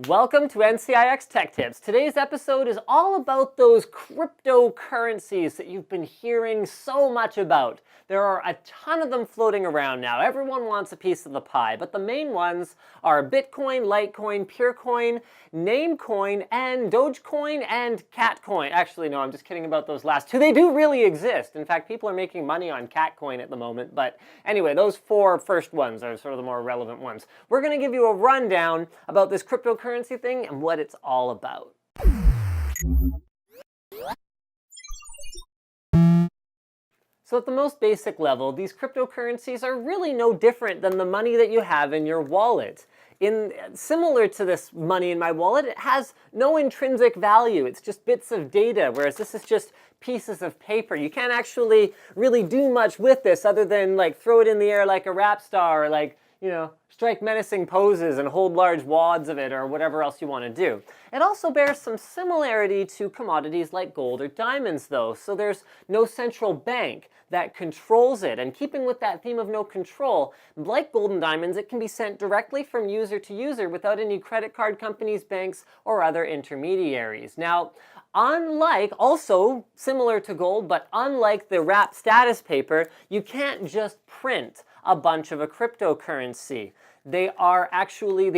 Welcome to NCIX Tech Tips. Today's episode is all about those cryptocurrencies that you've been hearing so much about. There are a ton of them floating around now. Everyone wants a piece of the pie, but the main ones are Bitcoin, Litecoin, Purecoin, Namecoin, and Dogecoin, and Catcoin. Actually, no, I'm just kidding about those last two. They do really exist. In fact, people are making money on Catcoin at the moment. But anyway, those four first ones are sort of the more relevant ones. We're going to give you a rundown about this cryptocurrency thing and what it's all about. So at the most basic level, these cryptocurrencies are really no different than the money that you have in your wallet. Similar to this money in my wallet, it has no intrinsic value. It's just bits of data, whereas this is just pieces of paper. You can't actually really do much with this other than like throw it in the air like a rap star, or like, strike menacing poses and hold large wads of it, or whatever else you want to do. It also bears some similarity to commodities like gold or diamonds, though. So there's no central bank that controls it. And keeping with that theme of no control, like gold and diamonds, it can be sent directly from user to user without any credit card companies, banks, or other intermediaries. Now, also similar to gold, but unlike the wrap status paper, you can't just print a bunch of a cryptocurrency. They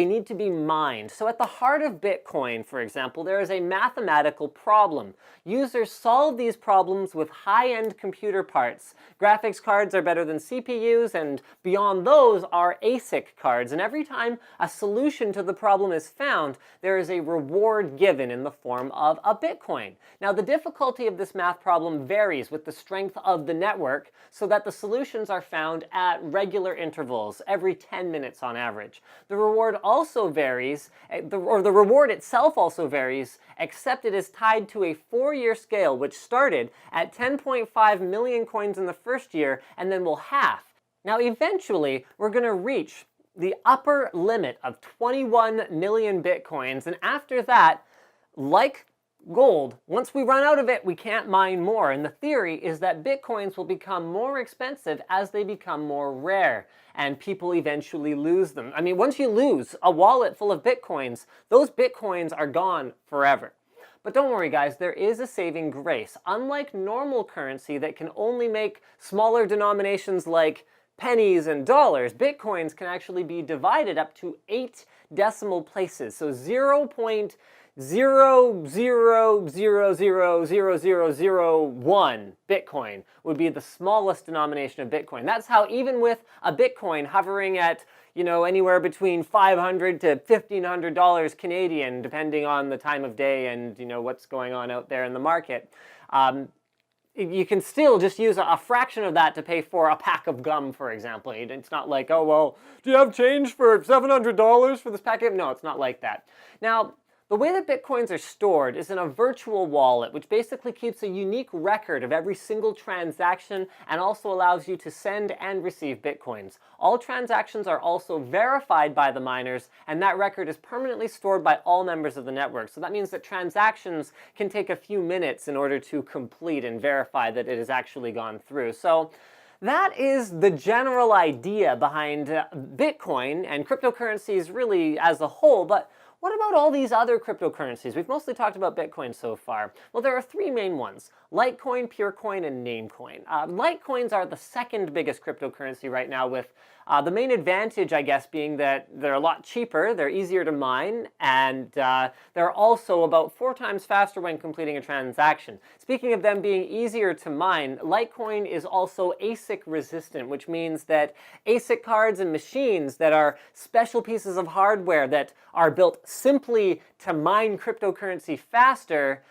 need to be mined. So at the heart of Bitcoin, for example, there is a mathematical problem. Users solve these problems with high-end computer parts. Graphics cards are better than CPUs, and beyond those are ASIC cards. And every time a solution to the problem is found, there is a reward given in the form of a Bitcoin. Now, the difficulty of this math problem varies with the strength of the network, so that the solutions are found at regular intervals, every 10 minutes on average. The reward also varies, the reward itself also varies, except it is tied to a 4-year scale, which started at 10.5 million coins in the first year and then will halve. Now, eventually, we're going to reach the upper limit of 21 million Bitcoins, and after that, like gold, once we run out of it, we can't mine more. And the theory is that Bitcoins will become more expensive as they become more rare, and people eventually lose them. I mean, once you lose a wallet full of Bitcoins, those Bitcoins are gone forever. But don't worry, guys, there is a saving grace. Unlike normal currency that can only make smaller denominations like pennies and dollars, Bitcoins can actually be divided up to 8 decimal places. So 0.00000001 Bitcoin would be the smallest denomination of Bitcoin. That's how, even with a Bitcoin hovering at, anywhere between $500 to $1,500 Canadian, depending on the time of day and, what's going on out there in the market, you can still just use a fraction of that to pay for a pack of gum, for example. It's not like, oh, well, do you have change for $700 for this packet? No, it's not like that. Now, the way that Bitcoins are stored is in a virtual wallet, which basically keeps a unique record of every single transaction and also allows you to send and receive Bitcoins. All transactions are also verified by the miners, and that record is permanently stored by all members of the network. So that means that transactions can take a few minutes in order to complete and verify that it has actually gone through. So that is the general idea behind Bitcoin and cryptocurrencies really as a whole. But what about all these other cryptocurrencies? We've mostly talked about Bitcoin so far. Well, there are 3 main ones: Litecoin, Purecoin, and Namecoin. Litecoins are the second biggest cryptocurrency right now, with the main advantage, I guess, being that they're a lot cheaper, they're easier to mine, and they're also about 4 times faster when completing a transaction. Speaking of them being easier to mine, Litecoin is also ASIC resistant, which means that ASIC cards and machines that are special pieces of hardware that are built simply to mine cryptocurrency faster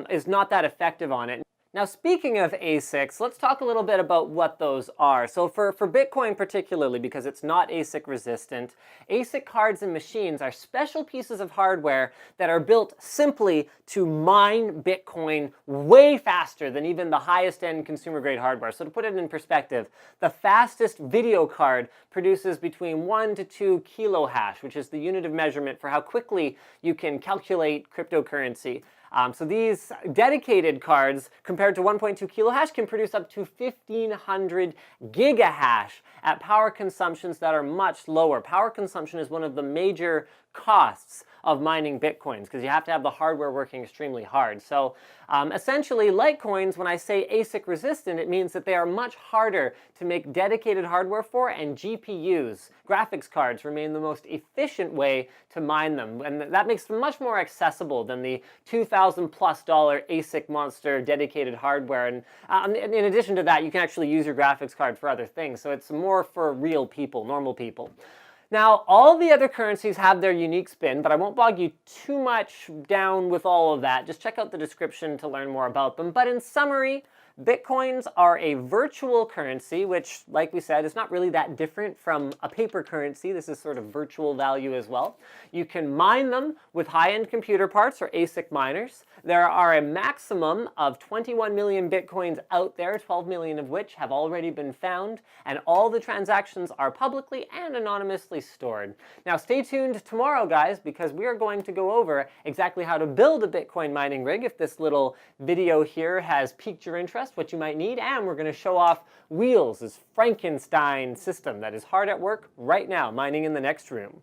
is not that effective on it. Now, speaking of ASICs, let's talk a little bit about what those are. So for Bitcoin particularly, because it's not ASIC resistant, ASIC cards and machines are special pieces of hardware that are built simply to mine Bitcoin way faster than even the highest end consumer grade hardware. So to put it in perspective, the fastest video card produces between 1 to 2 kilohash, which is the unit of measurement for how quickly you can calculate cryptocurrency. So these dedicated cards, compared to 1.2 kilohash, can produce up to 1,500 gigahash at power consumptions that are much lower. Power consumption is one of the major costs of mining Bitcoins, because you have to have the hardware working extremely hard. So essentially, Litecoins, when I say ASIC resistant, it means that they are much harder to make dedicated hardware for, and GPUs, graphics cards, remain the most efficient way to mine them. And that makes them much more accessible than the $2,000+ ASIC monster dedicated hardware. And in addition to that, you can actually use your graphics card for other things. So it's more for real people, normal people. Now, all the other currencies have their unique spin, but I won't bog you too much down with all of that. Just check out the description to learn more about them. But in summary, Bitcoins are a virtual currency, which, like we said, is not really that different from a paper currency. This is sort of virtual value as well. You can mine them with high-end computer parts or ASIC miners. There are a maximum of 21 million Bitcoins out there, 12 million of which have already been found, and all the transactions are publicly and anonymously stored. Now, stay tuned tomorrow, guys, because we are going to go over exactly how to build a Bitcoin mining rig. If this little video here has piqued your interest, what you might need, and we're going to show off Wheels' Frankenstein system that is hard at work right now, mining in the next room.